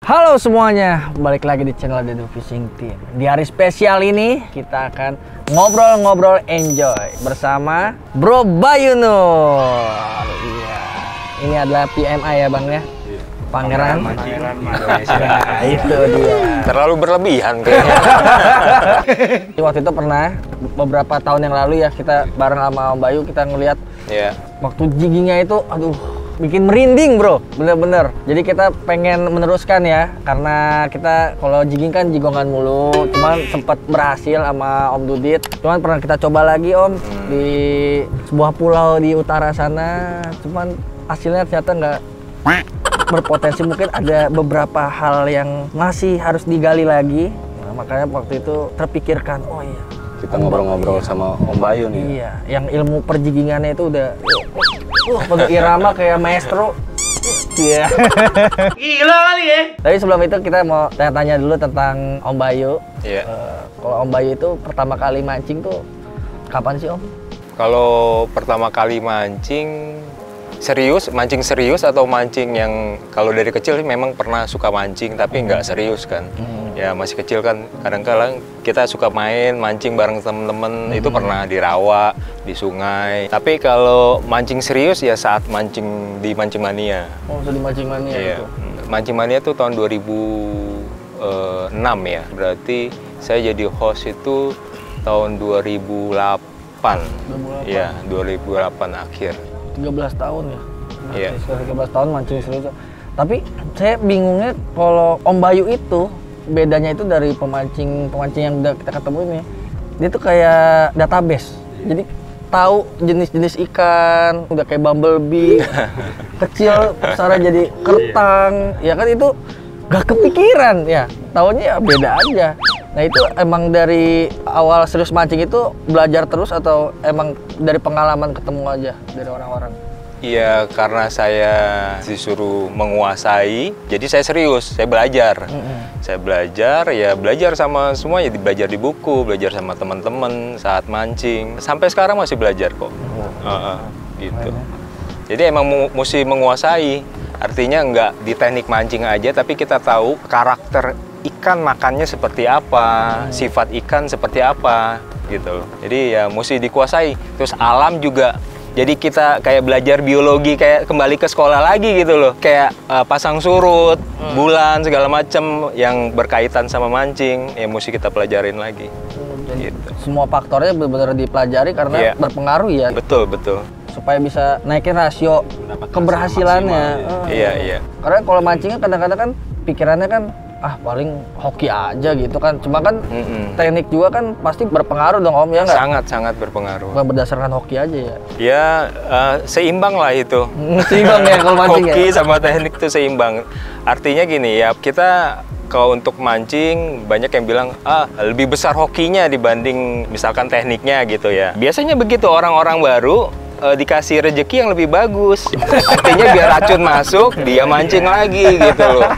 Halo semuanya, balik lagi di channel Dedo Fishing Team. Di hari spesial ini kita akan ngobrol-ngobrol enjoy bersama Bro Bayunur. Iya, ini adalah PMI ya bang ya, Pangeran Indonesia. Nah, itu dia. Terlalu berlebihan kayaknya. Waktu itu pernah beberapa tahun yang lalu ya kita bareng sama Om Bayu kita ngeliat waktu jiggingnya itu, aduh. Bikin merinding bro, bener-bener. Jadi kita pengen meneruskan ya, karena kita kalau jigging kan jigongan mulu. Cuman sempat berhasil sama Om Dudit. Cuman pernah kita coba lagi Om di sebuah pulau di utara sana. Cuman hasilnya ternyata nggak berpotensi. Mungkin ada beberapa hal yang masih harus digali lagi. Nah, makanya waktu itu terpikirkan, oh iya. Kita ngobrol-ngobrol sama Om Bayu nih. Iya, yang ilmu perjiggingannya itu udah penuh irama kayak maestro. Iya. Gila kali ya. Tapi sebelum itu kita mau tanya-tanya dulu tentang Om Bayu. Iya. Kalau Om Bayu itu pertama kali mancing tuh kapan sih Om? Kalau pertama kali mancing serius atau mancing yang kalau dari kecil memang pernah suka mancing tapi nggak serius kan. Ya masih kecil kan kadang-kadang kita suka mancing bareng temen-temen. Itu pernah di rawa, di sungai. Tapi kalau mancing serius ya saat mancing di Mancing Mania. Oh, di Mancing Mania iya. Itu. Mancing Mania itu tahun 2006 ya. Berarti saya jadi host itu tahun 2008. 2008. Iya, 2008 akhir. 13 tahun ya? Iya. 13 tahun mancing serius. Tapi saya bingungnya kalau Om Bayu itu bedanya itu dari pemancing yang udah kita ketemu ini. Dia tuh kayak database. Jadi tahu jenis-jenis ikan, udah kayak bumblebee, kecil, besarnya jadi kertang. Ya kan itu gak kepikiran ya. Taunya ya beda aja. Nah itu emang dari awal serius mancing itu belajar terus atau emang dari pengalaman ketemu aja dari orang-orang? Iya, karena saya disuruh menguasai, jadi saya serius, saya belajar. Saya belajar sama semua, ya belajar di buku, belajar sama teman-teman saat mancing. Sampai sekarang masih belajar kok. Gitu. Jadi emang mesti menguasai, artinya nggak di teknik mancing aja, tapi kita tahu karakter ikan makannya seperti apa, sifat ikan seperti apa, gitu. Jadi ya mesti dikuasai. Terus alam juga. Jadi kita kayak belajar biologi, kayak kembali ke sekolah lagi gitu loh. Kayak pasang surut, bulan, segala macem yang berkaitan sama mancing, ya mesti kita pelajarin lagi. Gitu. Semua faktornya benar-benar dipelajari karena berpengaruh ya. Betul, betul. Supaya bisa naikin rasio keberhasilannya. Iya. Karena kalau mancingnya kadang-kadang kan pikirannya kan paling hoki aja gitu kan. Cuma kan teknik juga kan pasti berpengaruh dong Om ya nggak? Sangat berdasarkan. Bukan berdasarkan hoki aja ya? Ya seimbang lah itu. Seimbang ya kalau mancing hoki sama teknik itu seimbang. Artinya gini ya, kita kalau untuk mancing banyak yang bilang lebih besar hokinya dibanding misalkan tekniknya gitu ya. Biasanya begitu orang-orang baru dikasih rezeki yang lebih bagus, artinya biar racun masuk dia mancing lagi gitu loh,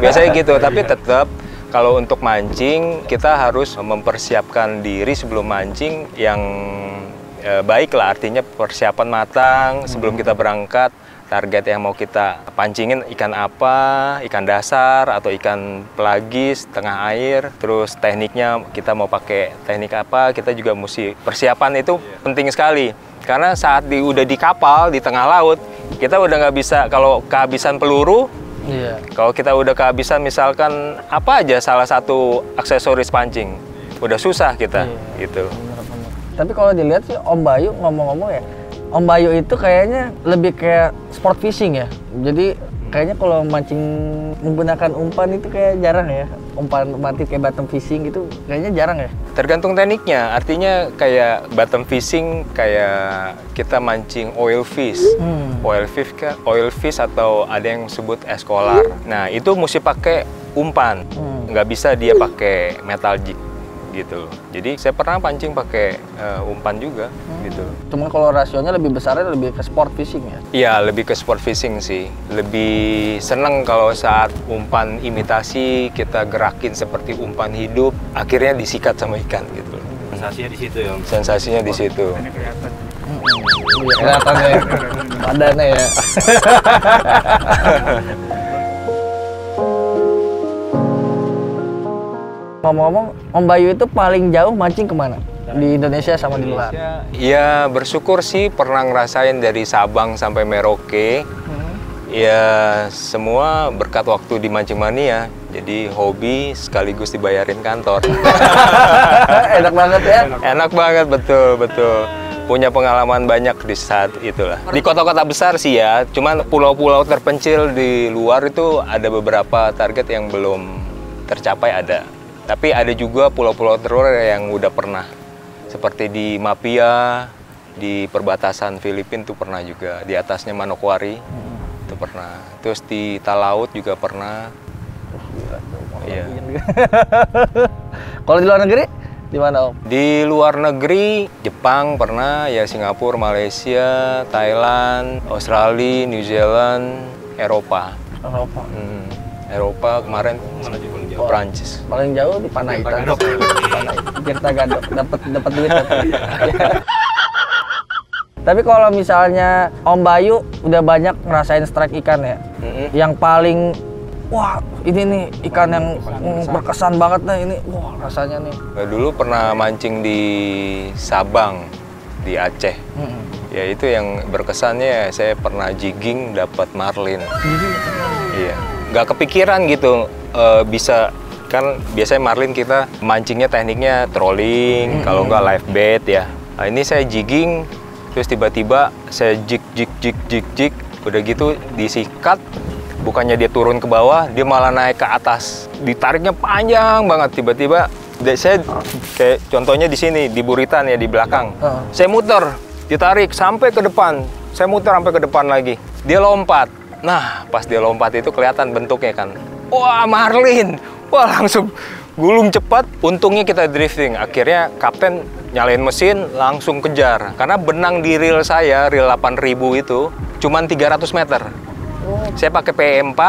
biasanya gitu. Tapi tetap kalau untuk mancing kita harus mempersiapkan diri sebelum mancing yang baik lah, artinya persiapan matang sebelum kita berangkat. Target yang mau kita pancingin ikan apa, ikan dasar atau ikan pelagis tengah air, terus tekniknya kita mau pakai teknik apa, kita juga mesti persiapan. Itu penting sekali. Karena saat udah di kapal, di tengah laut, kita udah nggak bisa, kalau kehabisan peluru, kalau kita udah kehabisan misalkan apa aja salah satu aksesoris pancing, udah susah kita, gitu. Bener. Tapi kalau dilihat sih Om Bayu ngomong-ngomong ya, Om Bayu itu kayaknya lebih kayak sport fishing ya. Jadi kayaknya kalau mancing menggunakan umpan itu kayak jarang ya. Umpan mati kayak bottom fishing gitu kayaknya jarang ya. Tergantung tekniknya, artinya kayak bottom fishing kayak kita mancing oil fish. Oil fish atau ada yang sebut eskolar. Nah itu mesti pakai umpan, nggak bisa dia pakai metal jig gitu. Jadi saya pernah pancing pakai umpan juga gitu. Cuma kalau rasionya lebih besarnya lebih ke sport fishing ya? Iya, lebih ke sport fishing sih. Lebih seneng kalau saat umpan imitasi kita gerakin seperti umpan hidup, akhirnya disikat sama ikan gitu. Sensasinya di situ ya. Sensasinya di situ. Kelihatan. Kelihatan ya. Badannya ya. Ngomong-ngomong, Om Bayu itu paling jauh mancing kemana? Di Indonesia sama di luar? Ya bersyukur sih pernah ngerasain dari Sabang sampai Merauke. Ya semua berkat waktu di Mancing Mania. Jadi hobi sekaligus dibayarin kantor. Enak banget ya? Enak banget, betul. Punya pengalaman banyak di saat itulah. Di kota-kota besar sih ya, cuman pulau-pulau terpencil di luar itu ada beberapa target yang belum tercapai ada. Tapi ada juga pulau-pulau terluar yang udah pernah. Seperti di Mapia, di perbatasan Filipina tuh pernah juga. Di atasnya Manokwari, itu pernah. Terus di Talaut juga pernah. Iya. Kalau di luar negeri, di mana Om? Di luar negeri, Jepang pernah, ya Singapura, Malaysia, Thailand, Australia, New Zealand, Eropa. Eropa kemarin Prancis. Paling jauh di Panaitan. Tirta Gadok. Dapat duit. Tapi kalau misalnya Om Bayu udah banyak ngerasain strike ikan ya, yang paling wah ini nih ikan yang berkesan banget nih ini, wah rasanya nih. Dulu pernah mancing di Sabang, di Aceh. Ya itu yang berkesannya saya pernah jigging dapat marlin. Iya, nggak kepikiran gitu bisa, kan biasanya marlin kita mancingnya tekniknya trolling, kalau nggak live bait ya. Nah, ini saya jigging, terus tiba-tiba saya jig, udah gitu disikat. Bukannya dia turun ke bawah, dia malah naik ke atas. Ditariknya panjang banget, tiba-tiba saya kayak contohnya di sini, di buritan ya, di belakang. Saya muter, ditarik sampai ke depan. Saya muter sampai ke depan lagi. Dia lompat. Nah, pas dia lompat itu kelihatan bentuknya kan. Wah, marlin. Wah, langsung gulung cepat. Untungnya kita drifting. Akhirnya kapten nyalain mesin, langsung kejar. Karena benang di reel saya, reel 8000 itu, cuman 300 meter. Saya pakai PE4,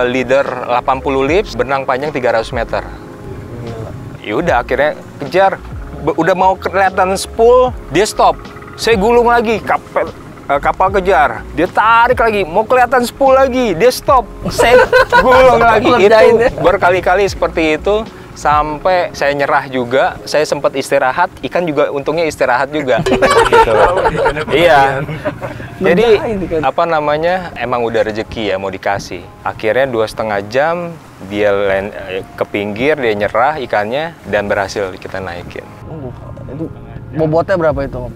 leader 80 lips, benang panjang 300 meter. Ya udah akhirnya kejar. Udah mau kelihatan spool, dia stop. Saya gulung lagi, kapal kejar. Dia tarik lagi, mau kelihatan spool lagi, dia stop. Saya gulung lagi. Itu berkali-kali seperti itu. Sampai saya nyerah juga, saya sempat istirahat, ikan juga untungnya istirahat juga. Gitu. Iya. Jadi apa namanya, emang udah rezeki ya mau dikasih. Akhirnya 2,5 jam dia ke pinggir, dia nyerah ikannya dan berhasil kita naikin. Itu bobotnya berapa itu Om?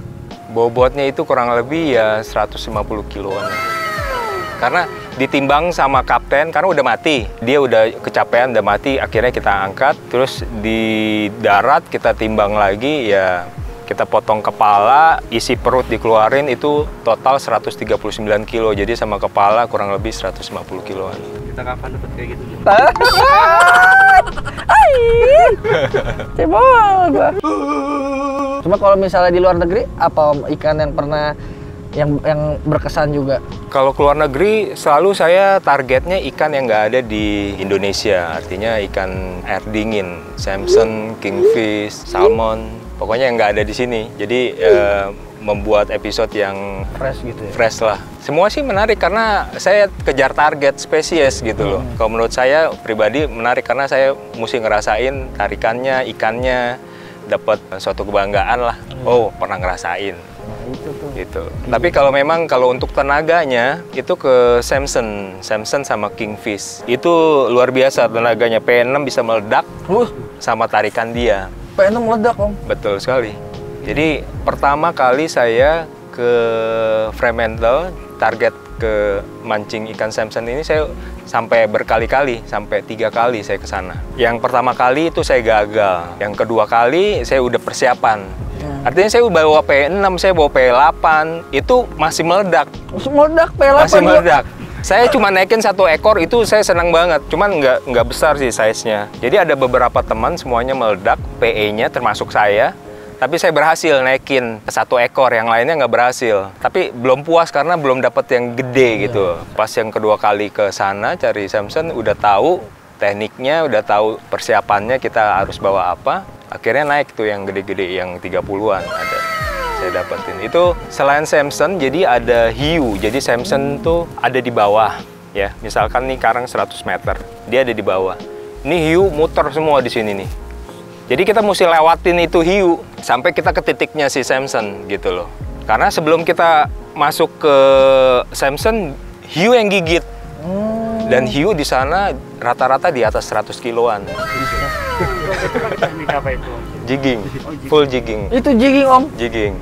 Bobotnya itu kurang lebih ya 150 kiloan. Karena ditimbang sama kapten, karena udah mati. Dia udah kecapean, udah mati, akhirnya kita angkat. Terus di darat kita timbang lagi, ya kita potong kepala, isi perut dikeluarin, itu total 139 kilo. Jadi sama kepala kurang lebih 150 kiloan. Kita kapan dapat kayak gitu? Cebol gua. Cuma kalau misalnya di luar negeri, apa Om ikan yang pernah yang berkesan juga? Kalau keluar negeri selalu saya targetnya ikan yang nggak ada di Indonesia, artinya ikan air dingin, Samson, kingfish, salmon, pokoknya yang nggak ada di sini. Jadi membuat episode yang Fresh gitu ya? Fresh lah. Semua sih menarik karena saya kejar target spesies gitu loh. Kalau menurut saya pribadi menarik karena saya mesti ngerasain tarikannya, ikannya, dapat suatu kebanggaan lah. Oh, pernah ngerasain. Itu tuh. Gitu. Tapi kalau memang kalau untuk tenaganya itu ke Samson sama kingfish. Itu luar biasa tenaganya. P6 bisa meledak sama tarikan dia. P6 meledak Om? Betul sekali. Jadi pertama kali saya ke Fremantle, target ke mancing ikan Samson ini saya sampai berkali-kali, sampai 3 kali saya ke sana. Yang pertama kali itu saya gagal. Yang kedua kali saya udah persiapan. Artinya saya bawa P6, saya bawa P8, itu masih meledak. Masih meledak P8? Masih meledak. Saya cuma naikin 1 ekor, itu saya senang banget. Cuman nggak besar sih size-nya. Jadi ada beberapa teman semuanya meledak, PE-nya termasuk saya. Tapi saya berhasil naikin 1 ekor, yang lainnya nggak berhasil. Tapi belum puas karena belum dapat yang gede gitu. Pas yang kedua kali ke sana cari Samson, udah tahu tekniknya, udah tahu persiapannya kita harus bawa apa. Akhirnya naik tuh yang gede-gede, yang 30-an ada. Saya dapetin. Itu selain Samson, jadi ada hiu. Jadi Samson tuh ada di bawah. Ya, misalkan nih karang 100 meter, dia ada di bawah. Ini hiu muter semua di sini nih. Jadi kita mesti lewatin itu hiu sampai kita ke titiknya si Samson gitu loh. Karena sebelum kita masuk ke Samson, hiu yang gigit. Dan hiu di sana rata-rata di atas 100 kiloan. Teknik apa itu? Jigging, full jigging. Itu jigging Om. Jigging.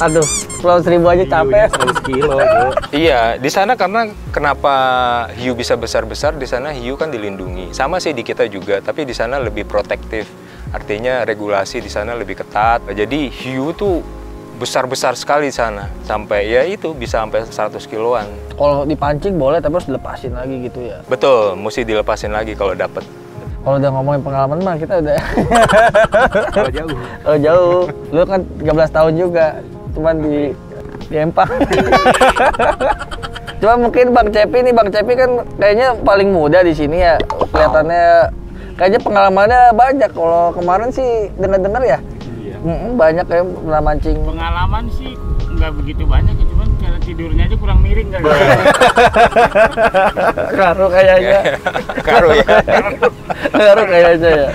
Aduh, Pulau Seribu aja capek. 100 kilo itu. Iya, di sana karena kenapa hiu bisa besar-besar, di sana hiu kan dilindungi. Sama sih di kita juga, tapi di sana lebih protektif. Artinya regulasi di sana lebih ketat. Jadi hiu tuh besar-besar sekali di sana. Sampai ya itu bisa sampai 100 kiloan. Kalau dipancing boleh, tapi harus dilepasin lagi gitu ya. Betul, mesti dilepasin lagi kalau dapet. Kalau udah ngomongin pengalaman mah kita udah Kalau jauh. oh jauh. Lu kan 13 tahun juga, cuman di Empang. Cuma mungkin Bang Cepi kan kayaknya paling muda di sini ya. Kelihatannya kayaknya pengalamannya banyak. Kalau kemarin sih dengar-dengar ya. Iya. Banyak kayak pernah mancing. Pengalaman sih nggak begitu banyak, cuman cara tidurnya aja kurang miring kali. Karu kayaknya. Karu ya. Karu kayaknya ya.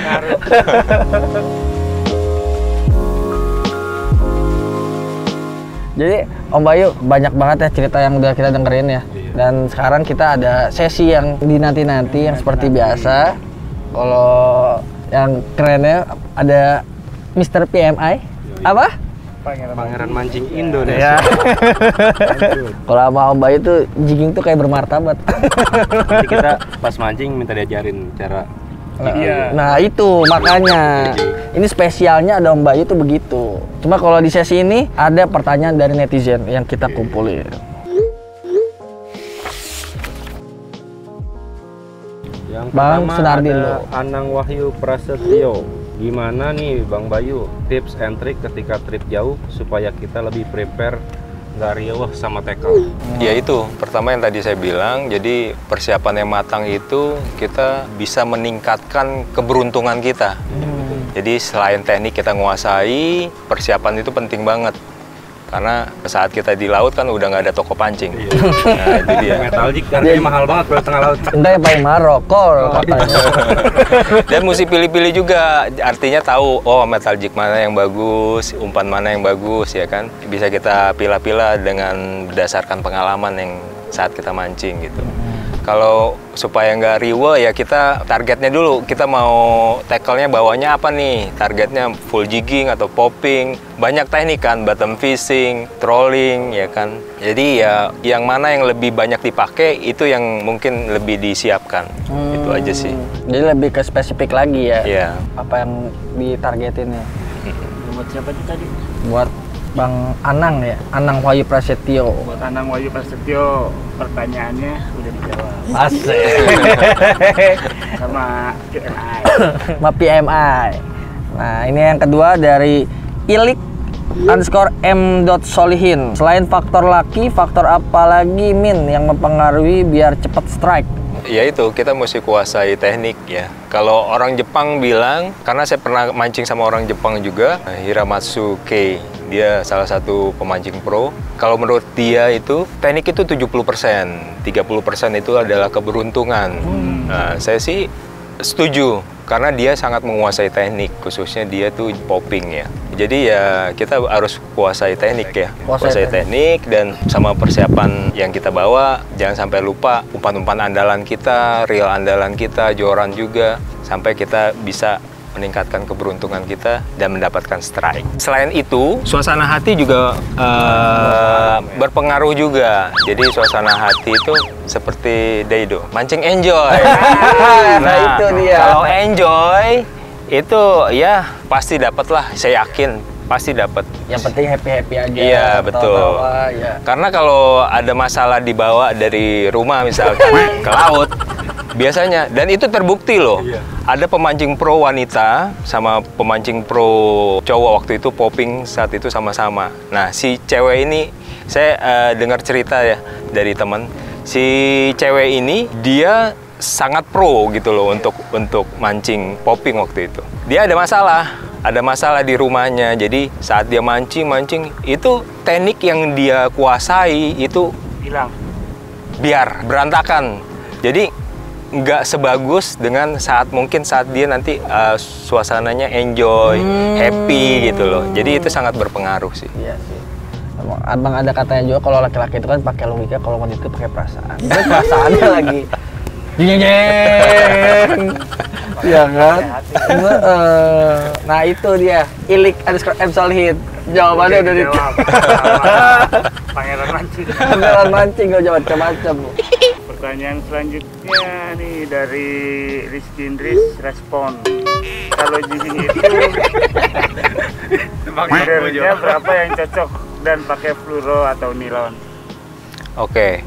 Jadi Om Bayu banyak banget ya cerita yang udah kita dengerin ya. Dan sekarang kita ada sesi yang dinanti-nanti yang seperti biasa. Kalau yang kerennya ada Mr. PMI. Apa? Pangeran mancing Indonesia. Kalau sama Om Bayu tuh jigging tuh kayak bermartabat. Jadi kita pas mancing minta diajarin cara. Nah itu makanya ini spesialnya ada Om Bayu tuh begitu. Cuma kalau di sesi ini ada pertanyaan dari netizen yang kita kumpulin. Yang Bang pertama Sunardi ada dulu. Anang Wahyu Prasetyo. Gimana nih Bang Bayu tips and trick ketika trip jauh supaya kita lebih prepare, nggak riweh sama tackle? Ya itu, pertama yang tadi saya bilang, jadi persiapan yang matang itu kita bisa meningkatkan keberuntungan kita. Jadi selain teknik kita nguasai, persiapan itu penting banget. Karena saat kita di laut kan udah nggak ada toko pancing. Nah itu dia. Metal jig harganya mahal banget kalau tengah laut. Entah yang paling marokol katanya. Dan mesti pilih-pilih juga, artinya tahu, oh metal jig mana yang bagus, umpan mana yang bagus, ya kan. Bisa kita pilah-pilah dengan berdasarkan pengalaman yang saat kita mancing gitu. Kalau supaya nggak riwe ya kita targetnya dulu, kita mau tackle-nya bawahnya apa nih, targetnya full jigging atau popping, banyak teknik kan, bottom fishing, trolling ya kan. Jadi ya yang mana yang lebih banyak dipakai itu yang mungkin lebih disiapkan, itu aja sih. Jadi lebih ke spesifik lagi ya. Iya. Apa yang ditargetin ya? Buat siapa itu tadi? Buat Bang Anang ya, Anang Wahyu Prasetyo. Buat Anang Wahyu Prasetyo, pertanyaannya udah dijawab Asik. sama PMI. sama PMI. Nah ini yang kedua dari ilik_m.solihin. Selain faktor laki, faktor apa lagi Min yang mempengaruhi biar cepat strike? Ya itu, kita mesti kuasai teknik ya. Kalau orang Jepang bilang, karena saya pernah mancing sama orang Jepang juga, Hiramatsu Kei, dia salah satu pemancing pro. Kalau menurut dia itu, teknik itu 70%, 30% itu adalah keberuntungan. Nah, saya sih setuju, karena dia sangat menguasai teknik, khususnya dia tuh popping ya. Jadi ya kita harus kuasai teknik ya, kuasai teknik dan sama persiapan yang kita bawa. Jangan sampai lupa umpan-umpan andalan kita, reel andalan kita, joran juga, sampai kita bisa meningkatkan keberuntungan kita dan mendapatkan strike. Selain itu, suasana hati juga berpengaruh juga. Jadi suasana hati itu seperti Daido, mancing enjoy. Nah itu dia. Kalau enjoy itu ya pasti dapat lah, saya yakin pasti dapat. Yang penting happy aja. Iya betul. Ya. Karena kalau ada masalah dibawa dari rumah misalkan ke laut, biasanya, dan itu terbukti loh. Ada pemancing pro wanita sama pemancing pro cowok waktu itu popping saat itu sama-sama. Nah si cewek ini, saya dengar cerita ya dari teman. Si cewek ini dia sangat pro gitu loh untuk mancing popping waktu itu. Dia ada masalah di rumahnya. Jadi saat dia mancing itu teknik yang dia kuasai itu Hilang. biar berantakan. Jadi nggak sebagus dengan mungkin saat dia nanti suasananya enjoy, happy gitu loh. Jadi itu sangat berpengaruh sih. Iya sih. Abang ada katanya juga kalau laki-laki itu kan pakai logika, kalau wanita itu pakai perasaan. Itu perasaannya lagi jeng. Iya kan? Nah itu dia, Ilik_M Solihid. Jawabannya udah dijawab. Pangeran mancing. Pangeran mancing, gak jawab macam-macam. Pertanyaan selanjutnya nih dari Rizky Indris, respon. Kalau jigging itu leadernya berapa yang cocok dan pakai fluoro atau nilon? Oke,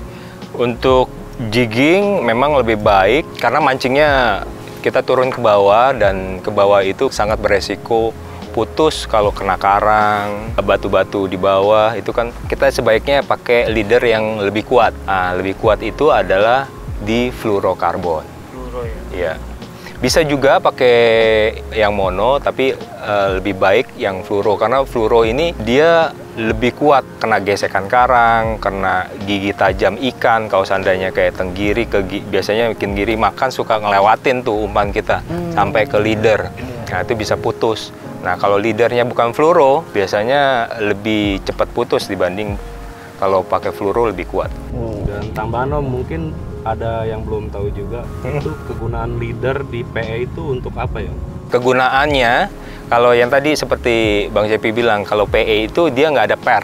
untuk jigging memang lebih baik karena mancingnya kita turun ke bawah, dan ke bawah itu sangat beresiko putus kalau kena karang, batu-batu di bawah. Itu kan kita sebaiknya pakai leader yang lebih kuat. Nah, lebih kuat itu adalah di fluorokarbon. Fluoro ya? Iya. Bisa juga pakai yang mono, tapi lebih baik yang fluoro, karena fluoro ini dia lebih kuat kena gesekan karang, kena gigi tajam ikan. Kalau seandainya kayak tenggiri, biasanya bikin giri makan suka ngelewatin tuh umpan kita sampai ke leader. Nah itu bisa putus. Nah kalau leadernya bukan fluoro, biasanya lebih cepat putus dibanding kalau pakai fluoro lebih kuat. Dan tambahan Om, mungkin ada yang belum tahu juga, itu kegunaan leader di PE itu untuk apa ya? Kegunaannya, kalau yang tadi seperti Bang Cepi bilang, kalau PE itu dia nggak ada per.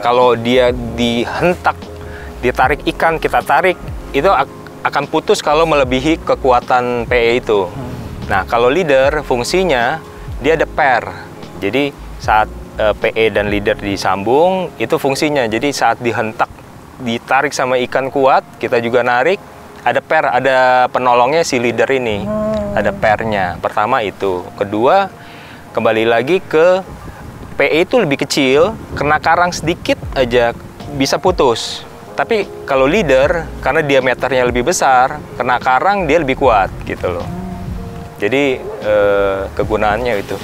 Kalau dia dihentak, ditarik ikan, kita tarik, itu akan putus kalau melebihi kekuatan PE itu. Nah, kalau leader, fungsinya dia ada per. Jadi saat PE dan leader disambung, itu fungsinya. Jadi saat dihentak, ditarik sama ikan kuat, kita juga narik, ada per, ada penolongnya si leader ini, ada pernya. Pertama itu. Kedua, kembali lagi ke PE itu lebih kecil, kena karang sedikit aja bisa putus. Tapi kalau leader, karena diameternya lebih besar, kena karang dia lebih kuat gitu loh. Jadi kegunaannya itu.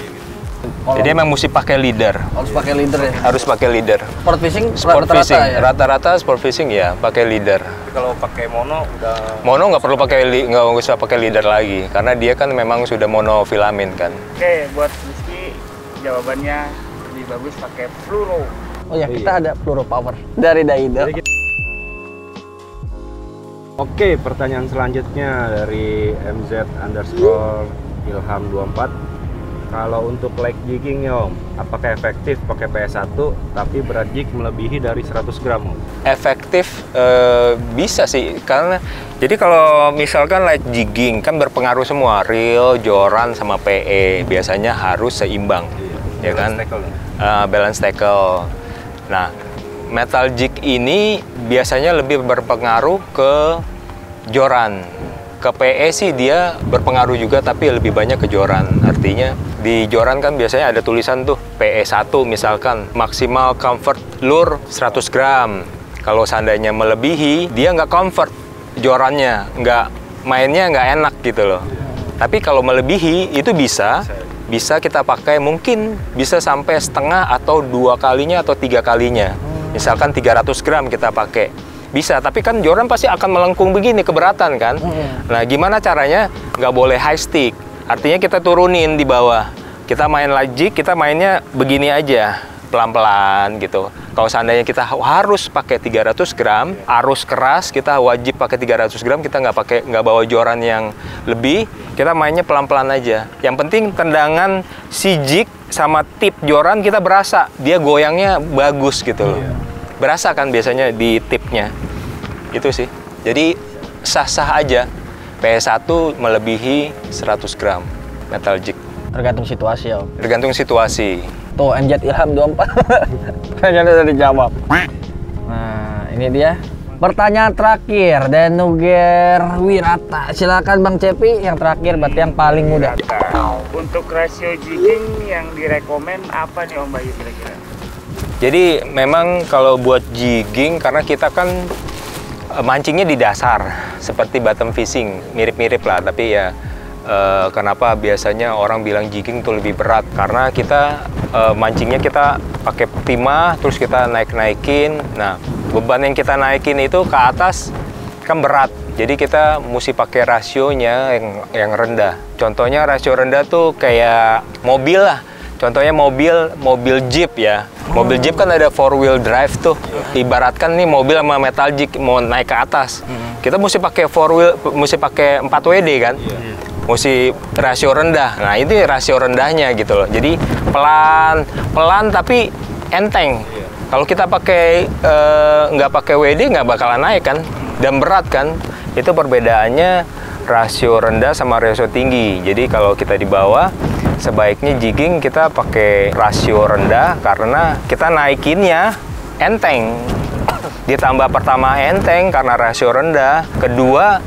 Jadi emang mesti pakai leader. Harus pakai leader ya? Harus pakai leader. Sport fishing Sport rata-rata fishing, ya? rata-rata sport fishing ya pakai leader. Tapi kalau pakai mono udah Mono nggak perlu nggak usah pakai leader lagi, karena dia kan memang sudah monofilamen kan. Oke, buat Rizky jawabannya lebih bagus pakai fluoro. Oh ya, kita ada fluoro power dari Daido. Oke, pertanyaan selanjutnya dari MZ_Ilham24. Kalau untuk leg jigging ya Om, apakah efektif pakai PS1 tapi berat jig melebihi dari 100 gram Om? Efektif bisa sih, karena jadi kalau misalkan light jigging kan berpengaruh semua, reel, joran sama PE biasanya harus seimbang, ya kan? Balance tackle. Nah, metal jig ini biasanya lebih berpengaruh ke joran. Ke PE sih dia berpengaruh juga, tapi lebih banyak ke joran. Artinya di joran kan biasanya ada tulisan tuh PE1 misalkan, maksimal comfort lure 100 gram. Kalau seandainya melebihi, dia nggak comfort jorannya, mainnya nggak enak gitu loh. Tapi kalau melebihi itu bisa kita pakai, mungkin bisa sampai setengah atau 2 kalinya atau 3 kalinya. Misalkan 300 gram kita pakai. Bisa, tapi kan joran pasti akan melengkung begini, keberatan kan? Nah, gimana caranya? Nggak boleh high stick. Artinya kita turunin di bawah. Kita main light jig, kita mainnya begini aja, pelan-pelan gitu. Kalau seandainya kita harus pakai 300 gram, arus keras, kita wajib pakai 300 gram, kita nggak bawa joran yang lebih, kita mainnya pelan-pelan aja. Yang penting tendangan si jig sama tip joran kita berasa, dia goyangnya bagus gitu loh. Berasa kan biasanya di tipnya. Itu sih. Jadi sah-sah aja. PS1 melebihi 100 gram metal jig. Tergantung situasi ya Om. Tergantung situasi. Tuh MZ_Ilham24. Pertanyaannya udah dijawab. Nah ini dia. Pertanyaan terakhir, Danuger Wirata. Silakan Bang Cepi, yang terakhir berarti yang paling mudah. Untuk rasio jigging yang direkomen apa nih Om Bayu kira-kira? Jadi memang kalau buat jigging, karena kita kan mancingnya di dasar seperti bottom fishing, mirip-mirip lah, tapi ya kenapa biasanya orang bilang jigging itu lebih berat, karena kita mancingnya kita pakai timah terus kita naik-naikin. Nah, beban yang kita naikin itu ke atas kan berat. Jadi kita mesti pakai rasionya yang rendah. Contohnya rasio rendah tuh kayak mobil lah. Contohnya mobil Jeep ya. Mobil Jeep kan ada 4-wheel drive tuh. Ibaratkan nih mobil sama metal Jeep mau naik ke atas. Kita mesti pakai 4-wheel, mesti pakai 4WD kan. Mesti rasio rendah. Nah, ini rasio rendahnya gitu loh. Jadi pelan tapi enteng. Kalau kita pakai nggak pakai WD nggak bakalan naik kan. Dan berat kan. Itu perbedaannya rasio rendah sama rasio tinggi. Jadi kalau kita di bawah sebaiknya jigging kita pakai rasio rendah karena kita naikinnya enteng. Ditambah pertama enteng karena rasio rendah. Kedua,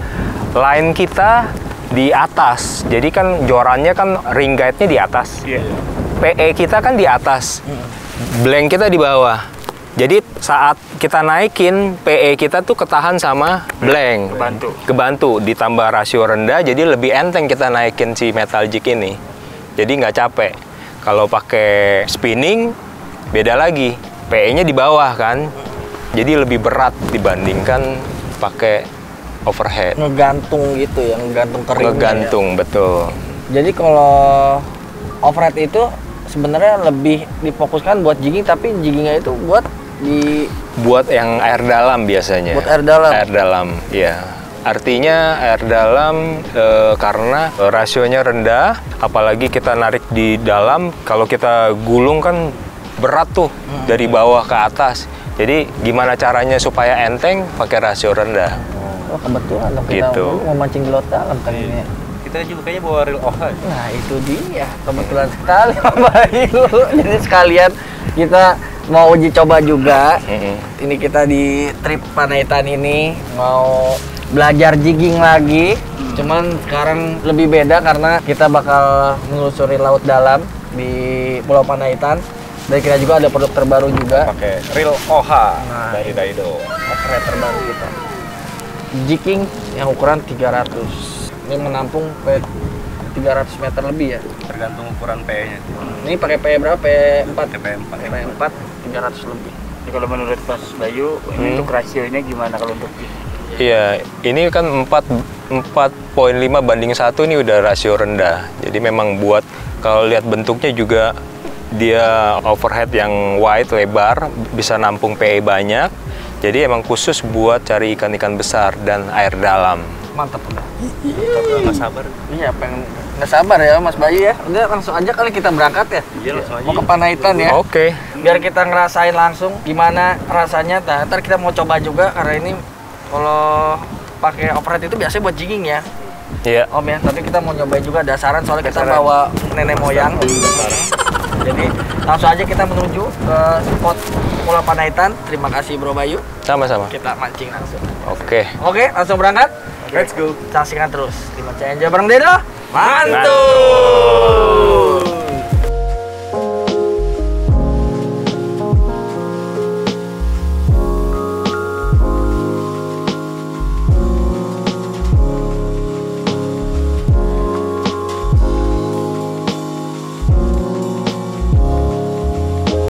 line kita di atas. Jadi kan jorannya kan ring guide-nya di atas. PE kita kan di atas. Blank kita di bawah. Jadi saat kita naikin, PE kita tuh ketahan sama blank. Kebantu. Ditambah rasio rendah, jadi lebih enteng kita naikin si metal jig ini. Jadi nggak capek. Kalau pakai spinning, beda lagi. PE-nya di bawah kan. Jadi lebih berat dibandingkan pakai overhead. Ngegantung gitu ya, ngegantung keringnya. Ngegantung, ya. Betul. Jadi kalau overhead itu sebenarnya lebih difokuskan buat jigging, tapi jiggingnya itu buat yang air dalam biasanya. Buat air dalam. Air dalam, ya. Artinya air dalam karena rasionya rendah, apalagi kita narik di dalam, kalau kita gulung kan berat tuh dari bawah ke atas. Jadi gimana caranya supaya enteng pakai rasio rendah. Oh, kebetulan dong kita Gitu. mau mancing di laut dalam kan ini. Kita juga kayaknya bawa reel OHA. Nah itu dia, kebetulan sekali Pak Bayu. Jadi sekalian kita mau uji coba juga. Ini kita di trip Panaitan ini mau belajar jigging lagi. Cuman sekarang lebih beda karena kita bakal menelusuri laut dalam di Pulau Panaitan. Dan kita juga ada produk terbaru juga. Pakai reel OHA dari ini. Daido. Operator terbaru kita. Jigging yang ukuran 300. Ini menampung 300 meter lebih ya. Tergantung ukuran PE-nya. Ini pakai PE berapa? PE 4. PE4. 300 lebih. Jadi kalau menurut Mas Bayu, ini untuk rasionya gimana kalau untuk Iya, ini kan 4,5 banding 1 ini udah rasio rendah. Jadi memang buat kalau lihat bentuknya juga dia overhead yang wide, lebar, bisa nampung PE banyak. Jadi emang khusus buat cari ikan-ikan besar dan air dalam. Mantap udah. Nggak sabar. Iya, pengen nggak sabar ya Mas Bayu ya. Udah langsung aja kali kita berangkat ya. Iya, langsung aja. Mau ke Panaitan ya. Oke. Biar kita ngerasain langsung gimana rasanya. Nah, ntar kita mau coba juga karena ini kalau pakai overhead itu biasanya buat jigging ya. Iya. Om ya, tapi kita mau nyobain juga dasaran soalnya kita bawa nenek moyang. Jadi langsung aja kita menuju ke spot Pulau Panaitan. Terima kasih Bro Bayu. Sama-sama. Kita mancing langsung. Oke. Oke, langsung berangkat. Let's go. Saksikan terus di Mancing Enjoy bareng Dedo. Mantul.